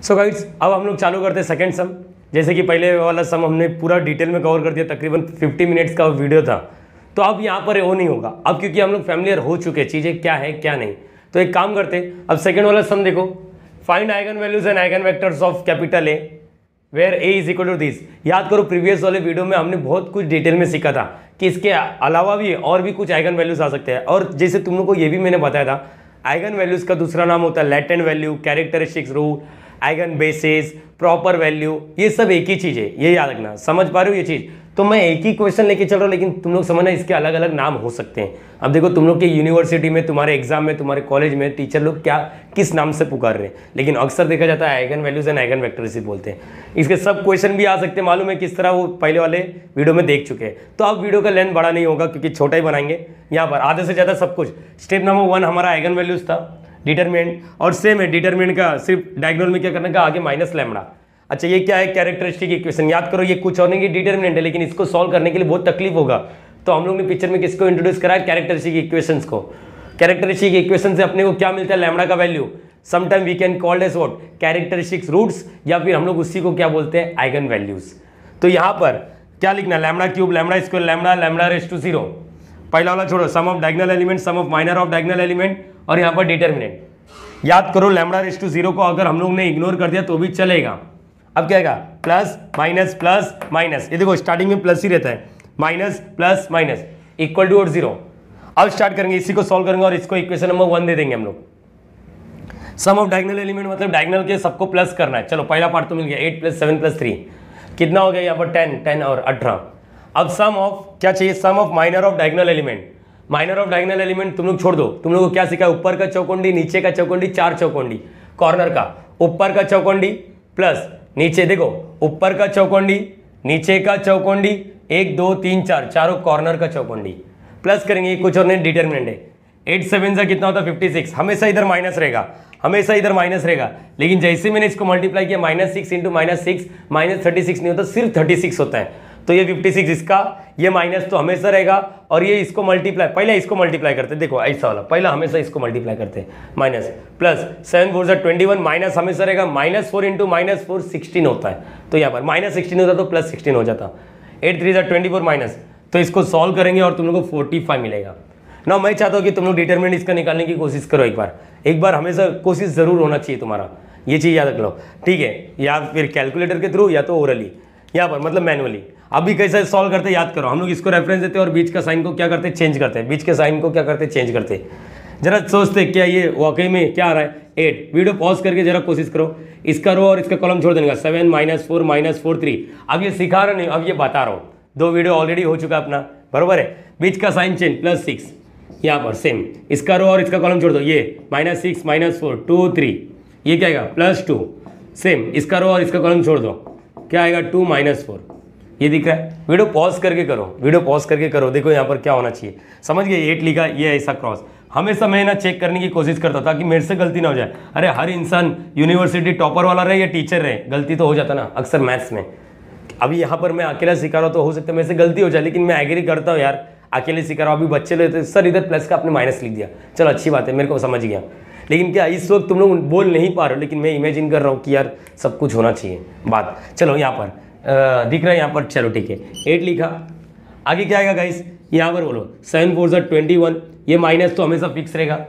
So guys अब हम लोग चालू करते हैं सेकंड सम। जैसे कि पहले वाला सम हमने पूरा डिटेल में कवर कर दिया, तकरीबन 50 मिनट्स का वीडियो था। तो अब यहाँ पर वो नहीं होगा अब, क्योंकि हम लोग फैमिलियर हो चुके हैं चीज़ें क्या है क्या नहीं। तो एक काम करते हैं, अब सेकंड वाला सम देखो, find eigen values and eigen vectors of capital A where A is equal to this. याद करो प्रीवियस वाले वीडियो में हमने बहुत कुछ डिटेल में सीखा था कि इसके अलावा भी और भी कुछ आइगन वैल्यूज आ सकते हैं। और जैसे तुम लोग को ये भी मैंने बताया था, आइगन वैल्यूज का दूसरा नाम होता है latent value, characteristics rule, eigen basis, proper value, ये सब एक ही चीज़ है, ये याद रखना। समझ पा रहे हो ये चीज़? तो मैं एक ही क्वेश्चन लेके चल रहा हूँ, लेकिन तुम लोग समझना इसके अलग अलग नाम हो सकते हैं। अब देखो तुम लोग के यूनिवर्सिटी में, तुम्हारे एग्जाम में, तुम्हारे कॉलेज में टीचर लोग क्या किस नाम से पुकार रहे हैं, लेकिन अक्सर देखा जाता है eigen values and eigen vectors बोलते हैं। इसके सब क्वेश्चन भी आ सकते हैं, मालूम है किस तरह, वो पहले वाले वीडियो में देख चुके हैं। तो अब वीडियो का लेंथ बड़ा नहीं होगा क्योंकि छोटा ही बनाएंगे। यहाँ पर आधे से ज़्यादा सब कुछ। स्टेप नंबर 1 हमारा आइगन वैल्यूज था, डिटरमिनेंट, और सेम है डिटरमिनेंट का, सिर्फ डायगोनल में क्या करने का, आगे माइनस लैम्बडा। अच्छा ये क्या है, कैरेक्टरिस्टिक इक्वेशन। याद करो ये कुछ और नहीं कि डिटरमिनेंट है, लेकिन इसको सॉल्व करने के लिए बहुत तकलीफ होगा। तो हम लोग ने पिक्चर में किसको इंट्रोड्यूस करा है, कैरेक्टरिस्टिक इक्वेशंस को। कैरेक्टरिस्टिक इक्वेशन से अपने को क्या मिलता है, लैम्बडा का value. Sometime we can called as what, characteristics roots, या फिर हम लोग उसी को क्या बोलते हैं, आइगन वैल्यूज। तो यहाँ पर क्या लिखना, lambda cube, lambda square, lambda, lambda raise to 0। पहला वाला छोड़ो, sum of diagonal element, sum of minor of diagonal element, और यहाँ पर डिटरमिनेंट। याद करो लैम्बडा रेज़ टू 0 को अगर हम लोग ने इग्नोर कर दिया तो भी चलेगा। अब क्या आएगा, प्लस माइनस, ये देखो स्टार्टिंग में प्लस ही रहता है, minus plus minus equal to और 0। अब स्टार्ट करेंगे, इसी को सॉल्व करेंगे और इसको इक्वेशन नंबर 1 दे देंगे हम लोग। सम ऑफ डायगोनल एलिमेंट मतलब डायगोनल के सबको प्लस करना है। चलो पहला पार्ट तो मिल गया, 8 + 7 + 3 कितना हो गया यहाँ पर, 10 और 18। अब सम ऑफ क्या चाहिए, sum of minor of diagonal element. Minor of diagonal element तुम लोग छोड़ दो, तुम लोग को क्या सीखा है, ऊपर का चौकोंडी, नीचे का चौकोंडी, 4 चौकोंडी, कॉर्नर का, ऊपर का चौकोंडी प्लस नीचे, देखो ऊपर का चौकोंडी, नीचे का चौकोंडी, 1 2 3 4 चारों कॉर्नर का चौकोंडी, प्लस करेंगे, कुछ और नहीं, डिटरमिनेंट है। 8 7 से कितना होता है, 56। हमेशा इधर माइनस रहेगा, हमेशा इधर माइनस रहेगा, लेकिन जैसे मैंने इसको मल्टीप्लाई किया, -6 × -6 -36 नहीं होता, सिर्फ 36 होता है। तो ये 56 इसका, ये माइनस तो हमेशा रहेगा, और ये इसको मल्टीप्लाई, पहले इसको मल्टीप्लाई करते, देखो ऐसा वाला, पहला हमेशा इसको मल्टीप्लाई करते हैं, माइनस प्लस 7 4 = 21, माइनस हमेशा रहेगा, -4 × -4 16 होता है। तो यहाँ पर -16 होता तो +16 हो जाता, 8 3 = 24 माइनस। तो इसको सॉल्व करेंगे और तुम लोग को 45 मिलेगा ना। मैं चाहता हूँ कि तुम लोग डिटरमिनेंट इसका निकालने की कोशिश करो, एक बार हमेशा कोशिश जरूर होना चाहिए तुम्हारा, ये चीज़ याद रख लो, ठीक है। या फिर कैलकुलेटर के थ्रू या तो ओरली, यहाँ पर मतलब मैनुअली। अभी कैसे सॉल्व करते याद करो, हम लोग इसको रेफरेंस देते हैं और बीच का साइन को क्या करते हैं, चेंज करते हैं, बीच के साइन को क्या करते हैं, चेंज करते हैं। जरा सोचते क्या ये वाकई में क्या आ रहा है, 8। वीडियो पॉज करके जरा कोशिश करो, इसका रो और इसका कॉलम छोड़ देने का, 7 -4 -4 3। अब ये सिखा रहा नहीं, अब ये बता रहा हूँ, 2 वीडियो ऑलरेडी हो चुका अपना, बरोबर है। बीच का साइन चेंज, +6, यहाँ पर सेम, इसका रो और इसका कॉलम छोड़ दो, ये -6 -4 2 3, ये क्या आएगा, +2, सेम, इसका रो और इसका कॉलम छोड़ दो, क्या आएगा, 2 -4। ये दिख रहा है, वीडियो पॉज करके करो, वीडियो पॉज करके करो, देखो यहाँ पर क्या होना चाहिए, समझ गए, 8 लिखा, ये ऐसा क्रॉस। हमेशा मैं ना चेक करने की कोशिश करता था कि मेरे से गलती ना हो जाए। अरे हर इंसान यूनिवर्सिटी टॉपर वाला रहे या टीचर रहे, गलती तो हो जाता ना अक्सर मैथ्स में। अभी यहाँ पर मैं अकेला सिखा रहा हूँ तो हो सकता है मेरे से गलती हो जाए, लेकिन मैं एग्री करता हूँ यार, अकेले सिखा रहा हूँ। अभी बच्चे लेते सर इधर प्लस का आपने माइनस लिख दिया, चलो अच्छी बात है, मेरे को समझ गया। लेकिन क्या इस वक्त तुम लोग बोल नहीं पा रहे हो, लेकिन मैं इमेजिन कर रहा हूँ कि यार सब कुछ होना चाहिए बात। चलो यहाँ पर दिख रहा है, यहाँ पर चलो ठीक है, 8 लिखा। आगे क्या आएगा गाइस, यहाँ पर बोलो, 7 4 = 21, ये माइनस तो हमेशा फिक्स रहेगा।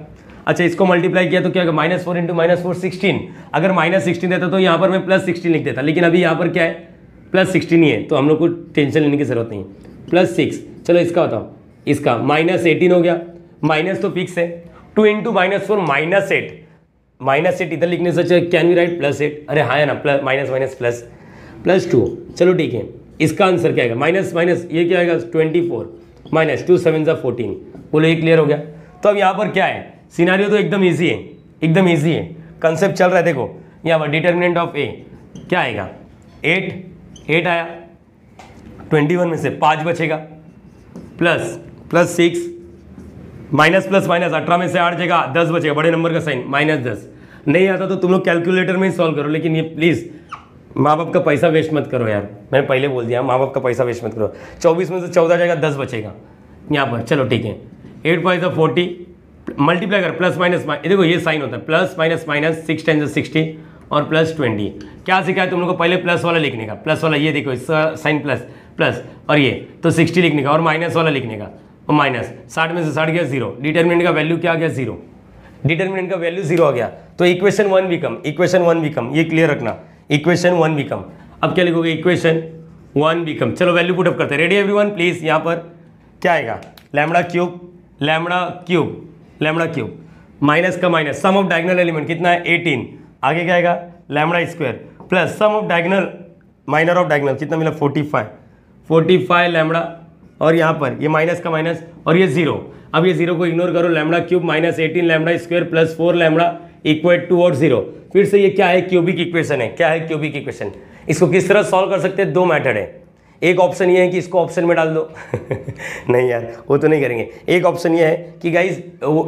अच्छा इसको मल्टीप्लाई किया तो क्या होगा, -4 × -4 16। अगर -16 देता तो यहाँ पर मैं +16 लिख देता, लेकिन अभी यहाँ पर क्या है, +16 ही है, तो हम लोग को टेंशन लेने की जरूरत नहीं। +6, चलो इसका बताओ, इसका -18 हो गया, माइनस तो फिक्स है, 2 × -4 -8 इधर लिखने से कैन वी राइट +8, अरे हाँ है ना, प्लस +2। चलो ठीक है, इसका आंसर क्या आएगा, माइनस माइनस ये क्या आएगा, 24 -2 7 = 14। बोलो ये क्लियर हो गया। तो अब यहाँ पर क्या है, सिनारियो तो एकदम ईजी है, एकदम ईजी है, कंसेप्ट चल रहा है। देखो यहाँ पर डिटरमिनेंट ऑफ ए क्या आएगा, 8 आया, 21 में से 5 बचेगा, प्लस 6 माइनस प्लस माइनस 18 में से 8 जाएगा, 10 बचेगा, बड़े नंबर का साइन, -10। नहीं आता तो तुम लोग कैलकुलेटर में ही सॉल्व करो, लेकिन ये प्लीज़ माँ बाप का पैसा वेस्ट मत करो यार, मैंने पहले बोल दिया, माँ बाप का पैसा वेस्ट मत करो। 24 में से 14 जाएगा, 10 बचेगा यहाँ पर, चलो ठीक है। 8 5 = 40, मल्टीप्लाई कर, प्लस माइनस, देखो ये साइन होता है, +- -, 6 × 60 और +20। क्या सीखा है तुम लोग को? पहले प्लस वाला लिखने का, प्लस वाला ये देखो इसका साइन प्लस प्लस, और ये तो 60 लिखने का, और माइनस वाला लिखने का, और माइनस 60 में से 60 गया 0। डिटर्मिनेंट का वैल्यू क्या आ गया? 0। डिटर्मिनेंट का वैल्यू 0 आ गया, तो इक्वेशन 1 बिकम, इक्वेशन 1 बिकम, ये क्लियर रखना, इक्वेशन 1 बिकम। अब क्या लिखोगे? Equation 1 become. चलो वैल्यू पुट अप करते हैं। Ready everyone? प्लीज यहाँ पर क्या आएगा? Lambda cube, lambda cube, lambda cube, minus का minus, sum of diagonal element कितना है? 18। आगे क्या आएगा? Lambda square plus sum of diagonal, minor of diagonal कितना मिला? 45 लैम्बडा, और यहाँ पर ये माइनस का माइनस और ये 0। अब ये 0 को इग्नोर करो, lambda cube minus 18 lambda square plus 4 lambda equate to और 0। फिर से ये क्या है? क्यूबिक इक्वेशन है। क्या है? Cubic equation. इसको किस तरह सॉल्व कर सकते हैं? 2 मेथड है। एक ऑप्शन ये है कि इसको ऑप्शन में डाल दो नहीं यार, वो तो नहीं करेंगे। एक ऑप्शन ये है कि guys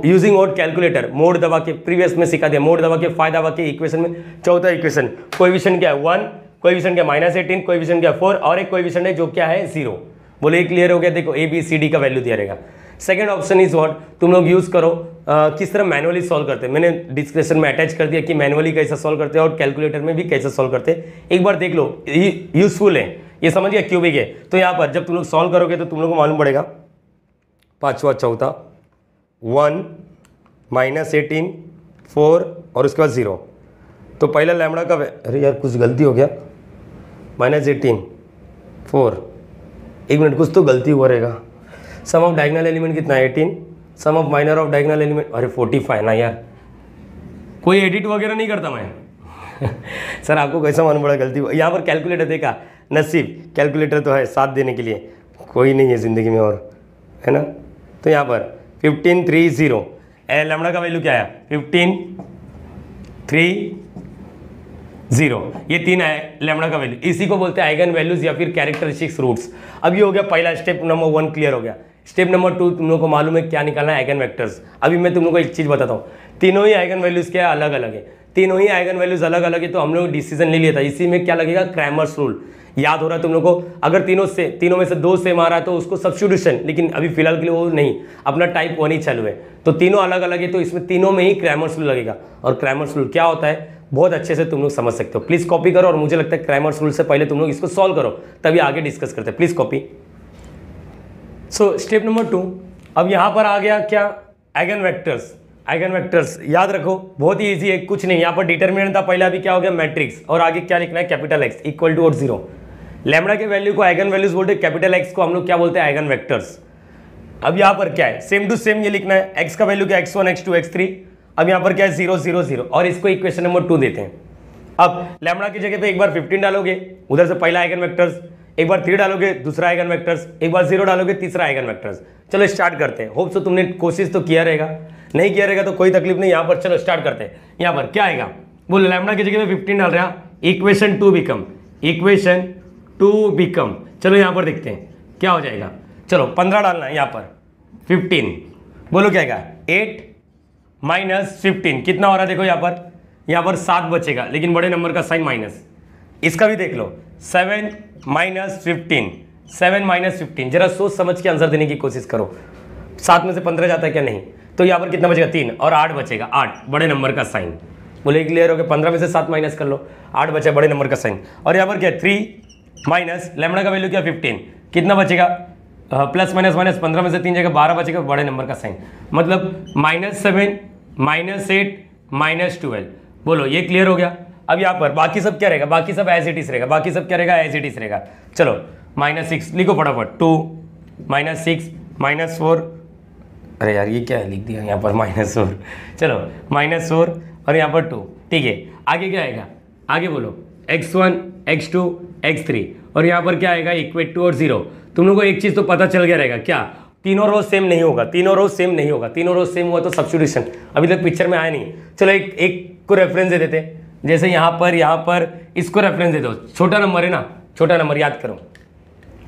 using word calculator, mode दबा के, प्रीवियस में सिखा दिया, मोड दबा के, फायदा दबा के, इक्वेशन में चौथा इक्वेशन, कोएफिशिएंट क्या है? 1, कोएफिशिएंट क्या? -18, कोएफिशिएंट क्या? 4, और एक कोएफिशिएंट है जो क्या है? 0। बोले क्लियर हो गया? देखो ABCD का वैल्यू दिया रहेगा। सेकंड ऑप्शन इज व्हाट, तुम लोग यूज करो किस तरह मैनुअली सॉल्व करते हैं। मैंने डिस्क्रिप्शन में अटैच कर दिया कि मैनुअली कैसे सॉल्व करते हैं और कैलकुलेटर में भी कैसे सॉल्व करते हैं। एक बार देख लो, यूजफुल है, ये समझ गया क्यूबिक है। तो यहाँ पर जब तुम लोग सॉल्व करोगे तो तुम लोग को मालूम पड़ेगा, पांचवा चौथा 1 -18 4 और उसके बाद 0। तो पहला लैम्बडा का, अरे यार कुछ गलती हो गया, -18 4, एक मिनट, कुछ तो गलती हुआ रहेगा। सम ऑफ डायगोनल एलिमेंट कितना है? 18, sum of minor of diagonal element, अरे 45 ना यार, कोई एडिट वगैरह नहीं करता मैं सर आपको कैसा मालूम पड़ा गलती? यहाँ पर कैलकुलेटर देखा, नसीब कैलकुलेटर तो है साथ देने के लिए, कोई नहीं है ज़िंदगी में और, है ना। तो यहाँ पर 15 3 0, लैम्बडा का वैल्यू क्या आया? 15 3 0, ये 3 है लैम्बडा का वैल्यू। इसी को बोलते हैं आइगन वैल्यूज या फिर कैरेक्टरिस्टिक्स रूट्स। अब ये हो गया पहला स्टेप, नंबर 1 क्लियर हो गया। स्टेप नंबर 2 तुम लोगों को मालूम है क्या निकालना है? Eigen vectors. अभी मैं तुम लोगों को एक चीज़ बताता हूँ, तीनों ही आइगन वैल्यूज क्या है? अलग अलग है। तीनों ही आइगन वैल्यूज अलग अलग है, तो हम लोग डिसीजन ले लिया था। इसी में क्या लगेगा? Cramer's rule. याद हो रहा है तुम लोग को? अगर तीनों में से 2 सेम आ रहा है तो उसको सब्स्टिट्यूशन, लेकिन अभी फिलहाल के लिए वो नहीं, अपना टाइप 1 ही चालू है। तो तीनों अलग अलग है, तो इसमें तीनों में ही क्रैमर्स रूल लगेगा। और क्रैमर्स रूल क्या होता है बहुत अच्छे से तुम लोग समझ सकते हो। प्लीज कॉपी करो, और मुझे लगता है क्रैमर्स रूल से पहले तुम लोग इसको सॉल्व करो, तभी आगे डिस्कस करते हैं। Please copy. So step number 2, अब यहां पर आ गया क्या? Eigen vectors. आइगन वेक्टर्स याद रखो, बहुत ही इजी है, कुछ नहीं। यहाँ पर डिटर्मिनेंट था पहले, अभी क्या हो गया? मैट्रिक्स, और आगे क्या लिखना है? कैपिटल X इक्वल टू और 0। लैम्बडा के वैल्यू को आइगन वैल्यूज बोलते हैं, कैपिटल X को हम लोग क्या बोलते हैं? Eigen vectors. अब यहाँ पर क्या है? सेम टू सेम ये लिखना है। x का वैल्यू क्या? x1 x2 x3। अब यहाँ पर क्या है? 0 0 0, और इसको इक्वेशन नंबर 2 देते हैं। अब लैम्बडा की जगह पे एक बार 15 डालोगे, उधर से पहला आइगन वेक्टर्स, एक बार 3 डालोगे, दूसरा आइगन वेक्टर्स, एक बार 0 डालोगे, तीसरा आइगन वेक्टर्स। चलो स्टार्ट करते हैं। होप सो तुमने कोशिश तो किया रहेगा, नहीं किया रहेगा तो कोई तकलीफ नहीं। यहाँ पर चलो स्टार्ट करते हैं। यहाँ पर क्या आएगा? वो लैम्बडा की जगह पे 15 डाल रहा, इक्वेशन 2 बिकम, इक्वेशन 2 बिकम। चलो यहाँ पर देखते हैं क्या हो जाएगा। चलो 15 डालना है, यहाँ पर 15, बोलो क्या आएगा? 8 - 15 कितना हो रहा है? देखो यहाँ पर 7 बचेगा, लेकिन बड़े नंबर का साइन माइनस। इसका भी देख लो, 7 - 15, 7 - 15। जरा सोच समझ के आंसर देने की कोशिश करो। 7 में से 15 जाता है क्या? नहीं। तो यहाँ पर कितना बचेगा? 3, और 8 बचेगा, 8 बड़े नंबर का साइन। बोले क्लियर हो गया? 15 में से 7 माइनस कर लो, 8 बचा बड़े नंबर का साइन। और यहाँ पर क्या? 3 माइनस लैम्बडा का वैल्यू क्या? 15, कितना बचेगा? प्लस माइनस माइनस, 15 में से 3 जाएगा, 12 बचेगा, बड़े नंबर का साइन। मतलब -7 -8 -12। बोलो ये क्लियर हो गया? अब यहाँ पर बाकी सब क्या रहेगा? बाकी सब एज इट इज रहेगा। बाकी सब क्या रहेगा? एज इट इज रहेगा। चलो -6 लिखो फटाफट, 2 -6 -4, अरे यार ये क्या है? लिख दिया यहाँ पर -4। चलो -4 और यहाँ पर 2, ठीक है। आगे क्या आएगा? आगे बोलो x1 x2 x3, और यहाँ पर क्या आएगा? इक्वेट टू और 0। तुम लोगों को एक चीज़ तो पता चल गया रहेगा, क्या? तीनों रोज सेम नहीं होगा, तीनों रोज सेम नहीं होगा। तीनों रोज सेम हुआ तो सब्स्टिट्यूशन, अभी तक पिक्चर में आया नहीं। चलो एक को रेफरेंस दे देते, जैसे यहाँ पर इसको रेफरेंस दे दो। छोटा नंबर है ना, छोटा नंबर याद करो।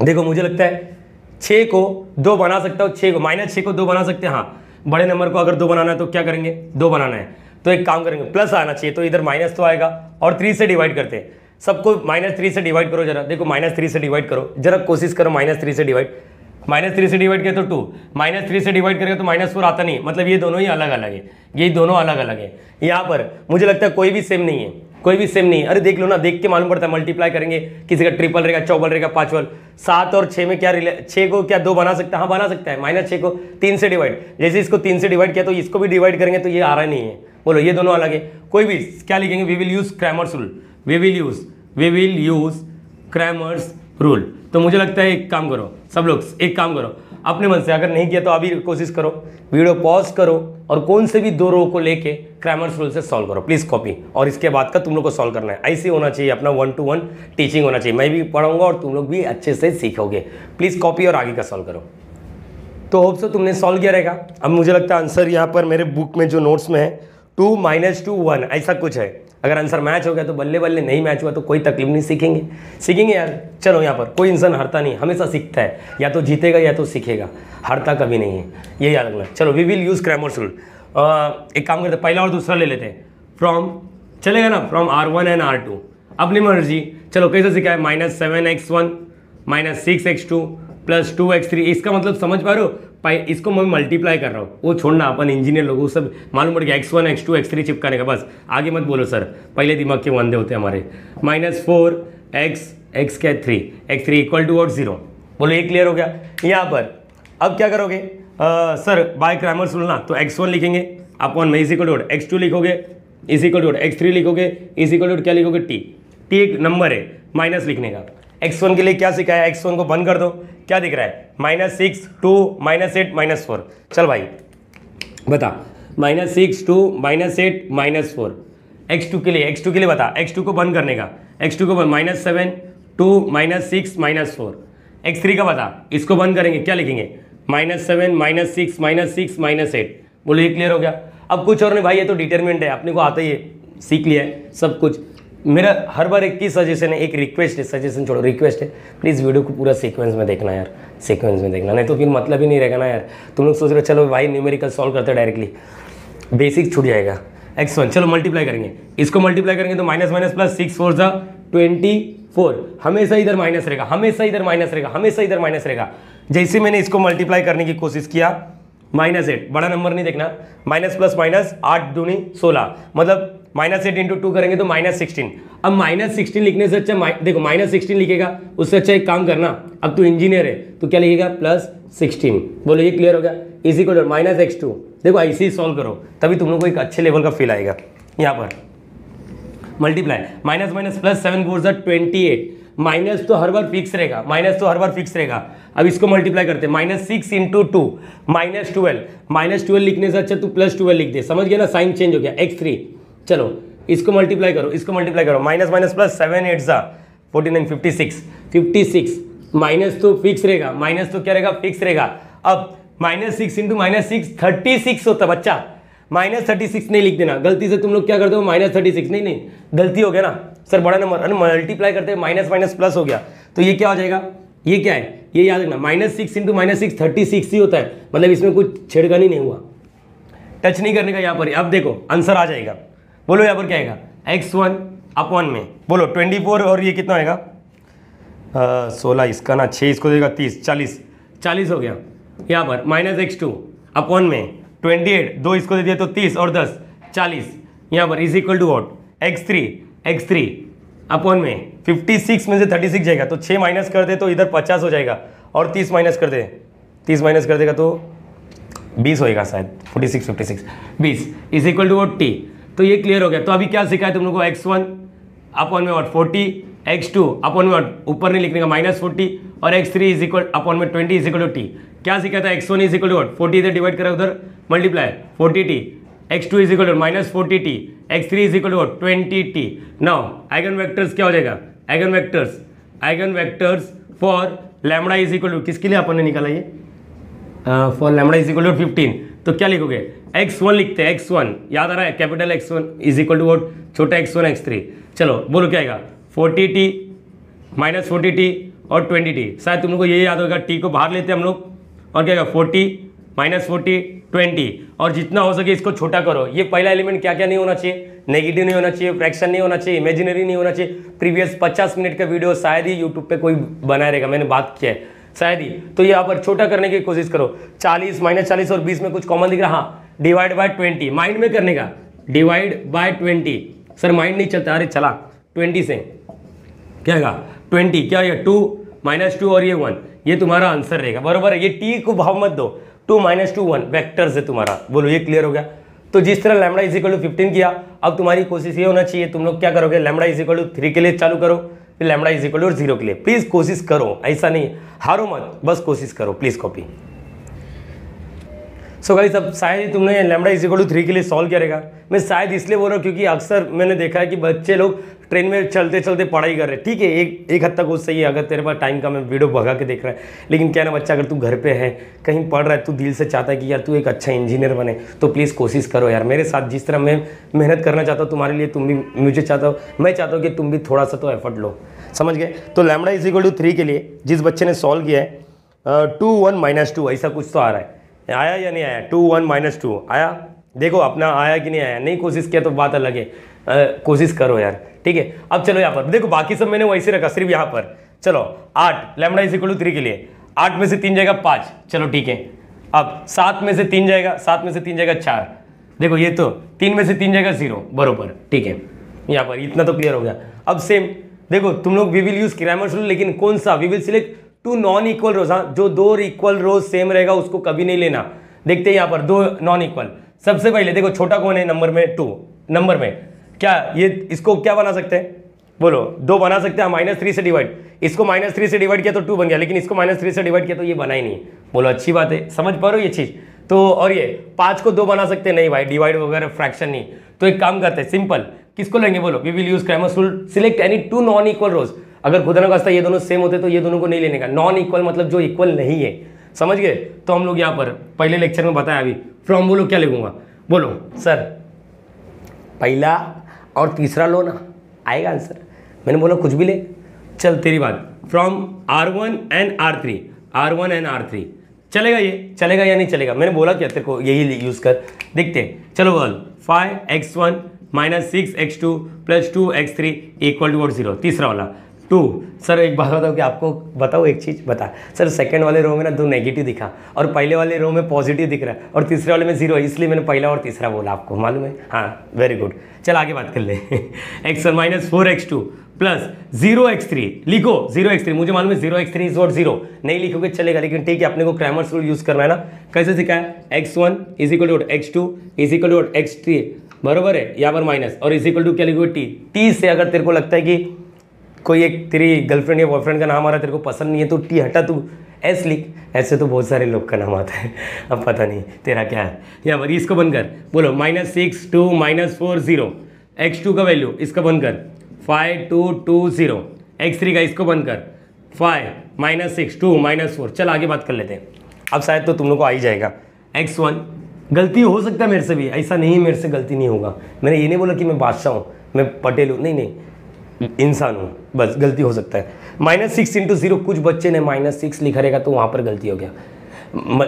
देखो मुझे लगता है 6 को 2 बना सकता हूँ, 6 को -6 को 2 बना सकते हैं। हाँ, बड़े नंबर को अगर 2 बनाना है तो क्या करेंगे? 2 बनाना है तो एक काम करेंगे, प्लस आना चाहिए, तो इधर माइनस तो आएगा, और 3 से डिवाइड करते हैं। सबको -3 से डिवाइड करो जरा। देखो -3 से डिवाइड करो, जरा कोशिश करो -3 से डिवाइड। -3 से डिवाइड किया तो 2, -3 से डिवाइड करेगा तो -4 आता नहीं। मतलब ये दोनों ही अलग अलग है, ये दोनों अलग अलग है। यहाँ पर मुझे लगता है कोई भी सेम नहीं है। कोई भी सेम नहीं। अरे देख लो ना, देख के मालूम पड़ता है। मल्टीप्लाई करेंगे, किसी का ट्रिपल रहेगा, चौबल रहेगा, पांचवल। 7 और 6 में क्या 6 को क्या 2 बना सकता है? हाँ बना सकता है। -6 को 3 से डिवाइड, जैसे इसको 3 से डिवाइड किया तो इसको भी डिवाइड करेंगे तो ये आ रहा नहीं है। बोलो ये दोनों अलग है। कोई भी क्या लिखेंगे? We will use Cramer's rule, we will use Cramer's rule. तो मुझे लगता है एक काम करो सब लोग, एक काम करो अपने मन से, अगर नहीं किया तो अभी कोशिश करो, वीडियो पॉज करो और कौन से भी 2 रो को लेके क्रैमर्स रूल से सॉल्व करो प्लीज कॉपी, और इसके बाद का तुम लोग को सॉल्व करना है। ऐसे होना चाहिए अपना 1-to-1 टीचिंग होना चाहिए। मैं भी पढ़ाऊंगा और तुम लोग भी अच्छे से सीखोगे। प्लीज कॉपी और आगे का सॉल्व करो। तो होप सो तुमने सॉल्व किया रहेगा। अब मुझे लगता है आंसर यहाँ पर मेरे बुक में जो नोट्स में है 2 - 2 1 ऐसा कुछ है। अगर आंसर मैच हो गया तो बल्ले बल्ले, नहीं मैच हुआ तो कोई तकलीफ नहीं, सीखेंगे यार। चलो यहाँ पर कोई इंसान हारता नहीं, हमेशा सीखता है, या तो जीतेगा या तो सीखेगा, हारता कभी नहीं है, ये याद रखना। चलो we will use Cramer's rule. एक काम करते हैं, पहला और दूसरा ले लेते हैं। फ्रॉम चलेगा ना, फ्रॉम R1 एंड R2 अपनी मर्जी। चलो कैसे सीखा है? -7x1 -6x2 + 2x3। इसका मतलब समझ पा रहे हो? इसको मैं मल्टीप्लाई कर रहा हूँ, वो छोड़ना, अपन इंजीनियर लोगों सब मालूम पड़ गया। x1 x2 x3 चिपकाने का, बस आगे मत बोलो सर, पहले दिमाग के वंदे होते हैं हमारे। -4x क्या 3 x3 = 0। बोलो ये क्लियर हो गया। यहाँ पर अब क्या करोगे? सर बाय क्रैमर्स रूल ना, तो x1 लिखेंगे अपॉन में = x2 लिखोगे = x3 लिखोगे क्या लिखोगे? t एक नंबर है माइनस लिखने का। x1 के लिए क्या सिखाया? x1 को बंद कर दो, क्या दिख रहा है? -6 2 -8 -4। चल भाई बता, -6 2 -8 -4। x2 के लिए बता, x2 को बंद करने का, x2 को -7 2 -6 -4। x3 का बता, इसको बंद करेंगे, क्या लिखेंगे? -7 -6 -6 -8। बोलो ये क्लियर हो गया। अब कुछ और नहीं भाई, ये तो डिटरमिनेंट है, अपने को आता ही है, सीख लिया है सब कुछ। मेरा हर बार एक ही सजेशन है, एक रिक्वेस्ट है, सजेशन छोड़ो रिक्वेस्ट है, प्लीज़ वीडियो को पूरा सीक्वेंस में देखना यार, सीक्वेंस में देखना, नहीं तो फिर मतलब ही नहीं रहेगा ना यार। तुम लोग सोच रहे हो चलो भाई न्यूमेरिकल सॉल्व करते डायरेक्टली, बेसिक छूट जाएगा। x1 चलो मल्टीप्लाई करेंगे, इसको मल्टीप्लाई करेंगे तो माइनस माइनस प्लस 6 4 जा 24, हमेशा इधर माइनस रहेगा, हमेशा इधर माइनस रहेगा, हमेशा इधर माइनस रहेगा। जैसे मैंने इसको मल्टीप्लाई करने की कोशिश किया, -8 बड़ा नंबर नहीं देखना, माइनस प्लस माइनस 8 दूनी 16, मतलब -8 × 2 करेंगे तो -16। अब -16 लिखने से अच्छा देखो -16 लिखेगा, उससे अच्छा एक काम करना, अब तू इंजीनियर है तो क्या लिखेगा +16। बोलो ये क्लियर हो गया, इसी को -x2। देखो ऐसे ही सॉल्व करो तभी तुम लोग को एक अच्छे लेवल का फील आएगा। यहाँ पर मल्टीप्लाई माइनस माइनस प्लस 7 4 जा 28, माइनस तो हर बार फिक्स रहेगा, माइनस तो हर बार फिक्स रहेगा। अब इसको मल्टीप्लाई करते हैं, -6 × 2 -12, -12 लिखने से अच्छा तू +12 लिख दे, समझ गया ना, साइन चेंज हो गया x3। चलो इसको मल्टीप्लाई करो, इसको मल्टीप्लाई करो, माइनस माइनस प्लस 7 8 जा 49 56, माइनस तो फिक्स रहेगा, माइनस तो क्या रहेगा फिक्स रहेगा। अब -6 × -6 36 होता बच्चा, -36 नहीं लिख देना, गलती से तुम लोग क्या करते हो -36, नहीं गलती हो गया ना सर, बड़ा नंबर अरे मल्टीप्लाई करते हैं माइनस माइनस प्लस हो गया, तो ये क्या हो जाएगा, ये क्या है, ये याद रखना, -6 × -6 36 ही होता है, मतलब इसमें कुछ छेड़खानी नहीं हुआ, टच नहीं करने का यहाँ पर। अब देखो आंसर आ जाएगा, बोलो यहाँ पर क्या आएगा, x1 अपॉन में बोलो 24, और ये कितना आएगा 16, इसका ना 6 इसको देगा 30 40 हो गया। यहाँ पर -x2 अपॉन में 28, 2 इसको दे दिया तो 30 और 10 40, यहाँ पर is equal to what x3 upon में 56 में से 36 जाएगा तो 6 माइनस कर दे तो इधर 50 हो जाएगा, और 30 माइनस कर दे, 30 माइनस कर देगा तो 20 होएगा शायद, 46 56 20 is equal to what t। तो ये क्लियर हो गया। तो अभी क्या सीखा है तुम लोग को, x1 अपॉन में वॉट 40, x2 अपॉन में वॉट ऊपर नहीं लिखने का -40, और x3 इज इक्वल अपॉन में 20 इज इक्वल टू t। क्या सीखा था, x1 is equal to what 40 इधर डिवाइड करा उधर multiply 40t, x2 is equal to -40t, x3 is equal to what 20t। Now eigen vectors क्या हो जाएगा, eigen vectors for lambda is equal to, किसके लिए अपन ने निकाला ये, for lambda is equal to 15, तो क्या लिखोगे x1 लिखते हैं, x1 याद आ रहा है, capital x1 is equal to what छोटा x1 x3। चलो बोलो क्या आएगा 40t -40t और 20t, शायद तुम लोग को ये याद होगा, t को बाहर लेते हैं हम लोग, और क्या आएगा 40 -40 20, और जितना हो सके इसको छोटा करो। ये पहला एलिमेंट क्या क्या नहीं होना चाहिए, नेगेटिव नहीं होना चाहिए, फ्रैक्शन नहीं होना चाहिए, इमेजिनरी नहीं होना चाहिए। प्रीवियस 50 मिनट का वीडियो शायद ही यूट्यूब पे कोई बनाए रहेगा, मैंने बात किया है शायद ही, तो यहाँ पर छोटा करने की कोशिश करो। 40 -40 और 20 में कुछ कॉमन दिख रहा, हाँ डिवाइड बाय 20 माइंड में करने का, डिवाइड बाय 20 सर माइंड नहीं चलता, अरे चला 20 से क्या होगा 20, क्या होगा 2 -2 और ये 1, ये तुम्हारा आंसर रहेगा, बरोबर है। ये टी को भाव मत दो, 2 -2 1 वेक्टर्स है तुम्हारा। बोलो ये क्लियर हो गया। तो जिस तरह लैम्बडा इज इक्वल टू 15 किया, अब तुम्हारी कोशिश ये होना चाहिए, तुम लोग क्या करोगे, लैम्बडा इज इक्वल टू 3 के लिए चालू करो, फिर लैम्बडा इज इक्वल टू 0 के लिए। प्लीज कोशिश करो, ऐसा नहीं हारो मत, बस कोशिश करो प्लीज कॉपी। सो गाइस अब शायद ही तुमने लैम्बडा इज इक्वल टू 3 के लिए सॉल्व किया रहेगा। मैं शायद इसलिए बोल रहा हूँ क्योंकि अक्सर मैंने देखा है कि बच्चे लोग ट्रेन में चलते चलते पढ़ाई कर रहे हैं। ठीक है, एक हद तक वो सही है, अगर तेरे पास टाइम का मैं वीडियो भगा के देख रहा है। लेकिन क्या ना बच्चा, अगर तू घर पे है कहीं पढ़ रहा है, तू दिल से चाहता है कि यार तू एक अच्छा इंजीनियर बने, तो प्लीज़ कोशिश करो यार मेरे साथ। जिस तरह मैं मेहनत करना चाहता हूँ तुम्हारे लिए, तुम भी मुझे चाहता हो, मैं चाहता हूँ कि तुम भी थोड़ा सा तो एफर्ट लो, समझ गए। तो लैम्बडा इज इक्वल टू 3 के लिए जिस बच्चे ने सॉल्व किया है 2 1 -2 ऐसा कुछ तो आ रहा है, आया या नहीं आया, 2 1 -2 आया, देखो अपना आया कि नहीं आया। नहीं कोशिश किया तो बात अलग है, कोशिश करो यार, ठीक है। अब चलो यहाँ पर देखो, बाकी सब मैंने वैसे रखा, सिर्फ यहाँ पर चलो 8 लैम्बडा इज इक्वल टू 3 के लिए 8 में से 3 जाएगा 5, चलो ठीक है। अब 7 में से 3 जाएगा, 7 में से 3 जाएगा 4, देखो ये तो 3 में से 3 जाएगा 0, बरोबर, ठीक है। यहाँ पर इतना तो क्लियर हो गया। अब सेम देखो तुम लोग we will use Cramer's rule, लेकिन कौन सा, we will select 2 non equal rows. हाँ, जो 2 इक्वल रोज सेम रहेगा उसको कभी नहीं लेना। देखते हैं यहाँ पर 2 नॉन इक्वल। सबसे पहले देखो छोटा कौन है नंबर में, 2 नंबर में, क्या ये इसको क्या बना सकते हैं, बोलो 2 बना सकते हैं, -3 से डिवाइड, इसको -3 से डिवाइड किया तो 2 बन गया, लेकिन इसको -3 से डिवाइड किया तो ये बना ही नहीं। बोलो अच्छी बात है, समझ पा रहे हो ये चीज़। तो और ये 5 को 2 बना सकते हैं, नहीं भाई डिवाइड वगैरह फ्रैक्शन नहीं। तो एक काम करते हैं सिंपल, किसको लेंगे बोलो, we will use Cramer's rule, select any 2 non equal rows. अगर खुदा ना खास्ता ये दोनों सेम होते तो ये दोनों को नहीं लेने का। नॉन इक्वल मतलब जो इक्वल नहीं है, समझ गए। तो हम लोग यहाँ पर पहले लेक्चर में बताया, अभी फ्रॉम बोलो क्या लिखूंगा, बोलो सर पहला और तीसरा लो ना, आएगा आंसर। मैंने बोला कुछ भी ले, चल तेरी बात, from R1 and R3, R1 and R3 चलेगा, ये चलेगा या नहीं चलेगा। मैंने बोला क्या तेरे को यही यूज कर, देखते हैं। चलो बोल 5x1 -6x2 + 2x3 = 0, तीसरा वाला 2। सर एक बात बताओ कि आपको बताओ एक चीज़ बता, सर सेकंड वाले रो में ना 2 नेगेटिव दिखा और पहले वाले रो में पॉजिटिव दिख रहा है और तीसरे वाले में 0 है, इसलिए मैंने पहला और तीसरा बोला, आपको मालूम है। हाँ वेरी गुड, चल आगे बात कर ले। x1 -4x2 + 0x3 लिखो, 0x3 मुझे मालूम है 0x3 = 0, नहीं लिखोगे चलेगा, लेकिन ठीक है अपने को क्रैमर्स रूल यूज़ करना है ना। कैसे सिखाया, x1 = x2 = x3, बरोबर है, यहाँ पर माइनस और = क्या लिखोगे t। t से अगर तेरे को लगता है कि कोई एक तेरी गर्लफ्रेंड या बॉयफ्रेंड का नाम आ रहा है, तेरे को पसंद नहीं है, तो टी हटा, तू एस लिख। ऐसे तो बहुत सारे लोग का नाम आता है, अब पता नहीं तेरा क्या है। यहाँ पर इसको बंद कर, बोलो -6 2 -4 0, x2 का वैल्यू इसका बंद कर 5 2 2 0, x3 का इसको बंद कर 5 -6 2 -4। चल आगे बात कर लेते हैं। अब शायद तो तुम लोग को आ ही जाएगा। x1 गलती हो सकता है मेरे से भी, ऐसा नहीं मेरे से गलती नहीं होगा। मैंने ये नहीं बोला कि मैं बादशाह हूँ, मैं पटेल हूँ, नहीं, इंसान हूँ, बस गलती हो सकता है। -6 × 0, कुछ बच्चे ने -6 लिखा रहेगा तो वहाँ पर गलती हो गया।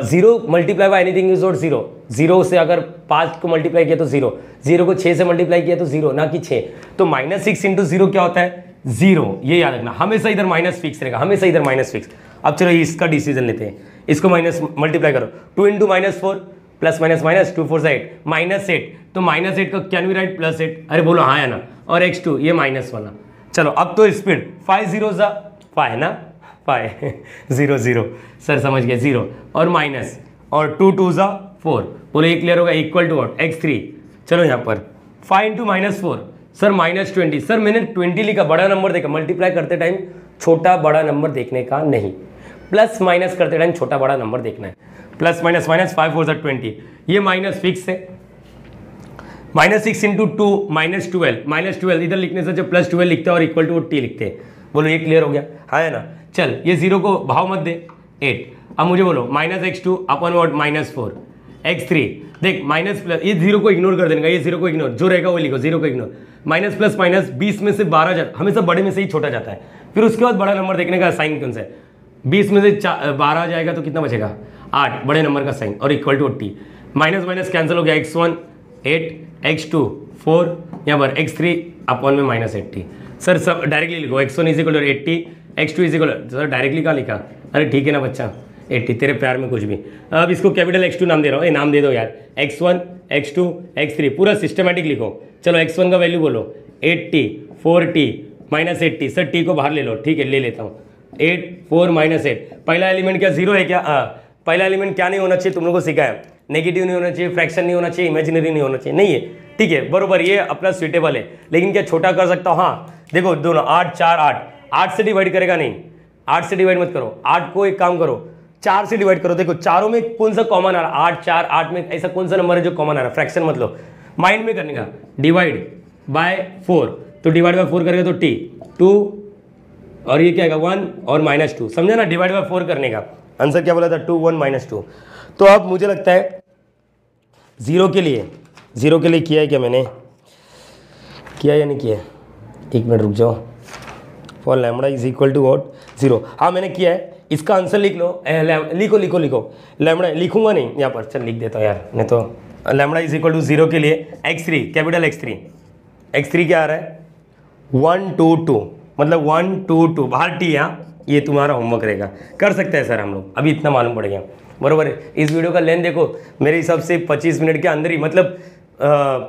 0 × एनीथिंग इज नॉट 0, 0 से अगर 5 को मल्टीप्लाई किया तो 0, 0 को 6 से मल्टीप्लाई किया तो 0, ना कि 6। तो -6 × 0 क्या होता है, 0, ये याद रखना, हमेशा इधर माइनस फिक्स रहेगा, हमेशा इधर माइनस फिक्स। अब चलो इसका डिसीजन लेते हैं, इसको माइनस मल्टीप्लाई करो, 2 × -4 +- 2 4 8 -8, तो -8 का कैन वी राइट +8, अरे बोलो हाँ है ना, और x2 ये माइनस वाला। चलो अब तो स्पीड 5 0 5 ना, 5 0 0, सर समझ गए, 0 और माइनस और 2 2 4, बोलो ये क्लियर होगा, इक्वल टू व्हाट, x3। चलो यहाँ पर 5 × -4, सर -20, सर मैंने 20 लिखा, बड़ा नंबर देखा, मल्टीप्लाई करते टाइम छोटा बड़ा नंबर देखने का नहीं, प्लस माइनस करते टाइम छोटा बड़ा नंबर देखना है। +- 5 4 20, ये माइनस फिक्स है। -6 × 2 -12 इधर लिखने से जब +12 लिखते हैं और इक्वल टू t लिखते हैं। बोलो ये क्लियर हो गया, हाँ है ना। चल ये 0 को भाव मत दे, 8। अब मुझे बोलो -x2 अपन व्हाट -4 x3, देख माइनस प्लस, ये 0 को इग्नोर कर देने का, ये 0 को इग्नोर, जो रहेगा वो लिखो, 0 को इग्नोर। माइनस प्लस माइनस 20 में से 12 जाता, हमेशा बड़े में से ही छोटा जाता है, फिर उसके बाद बड़ा नंबर देखने का साइन कौन सा है। 20 में से 12 जाएगा तो कितना बचेगा, 8, बड़े नंबर का साइन और equal to 80। Minus minus cancel हो गया, x1 8 x2 4, यहाँ पर x3 अपन में -80। सर सब डायरेक्टली लिखो, x1 = 80 x2 = सर डायरेक्टली कहाँ लिखा, अरे ठीक है ना बच्चा, 80, तेरे प्यार में कुछ भी। अब इसको कैपिटल X2 नाम दे रहा हूँ, नाम दे दो यार, X1 X2 X3, पूरा सिस्टमेटिक लिखो। चलो X1 का वैल्यू बोलो, 80 4t -80, सर t को बाहर ले लो, ठीक है ले लेता हूँ, 8 4 -8, पहला एलिमेंट क्या 0 है क्या? पहला एलिमेंट क्या नहीं होना चाहिए, तुम लोगों को सिखाया, नेगेटिव नहीं होना चाहिए, फ्रैक्शन नहीं होना चाहिए, इमेजिनरी नहीं होना चाहिए, नहीं है, ठीक है बरोबर, ये अपना सुइटेबल है। लेकिन क्या छोटा कर सकता हूँ? हाँ देखो दोनों 8 4 8, 8 से डिवाइड करेगा नहीं, 8 से डिवाइड मत करो, 8 को एक काम करो 4 से डिवाइड करो। देखो चारों में कौन सा कॉमन आ रहा है? 8 4 8 में ऐसा कौन सा नंबर है जो कॉमन आ रहा है? फ्रैक्शन मत लो, माइंड में करने का, डिवाइड बाय 4, तो डिवाइड बाय 4 करेगा तो t 2 और ये क्या है 1 और -2, समझे ना? डिवाइड बाय 4 करने का आंसर क्या बोला था? 2 1 -2। तो अब मुझे लगता है जीरो के लिए किया है क्या मैंने? किया या नहीं किया? एक मिनट रुक जाओ। For lambda is equal to what? 0। हाँ मैंने किया है, इसका आंसर लिख लो। लिखो लैम्बडा लिखूंगा नहीं यहाँ पर, चल लिख देता हूँ यार, नहीं तो लैम्बडा इज इक्वल टू 0 के लिए x3, कैपिटल x3 क्या आ रहा है? 1 2 2, मतलब 1 2 2 बाहर t। यहाँ ये तुम्हारा होमवर्क रहेगा, कर सकते हैं सर हम लोग, अभी इतना मालूम पड़ गया बरोबर है। इस वीडियो का लेंथ देखो, मेरे हिसाब से 25 मिनट के अंदर ही, मतलब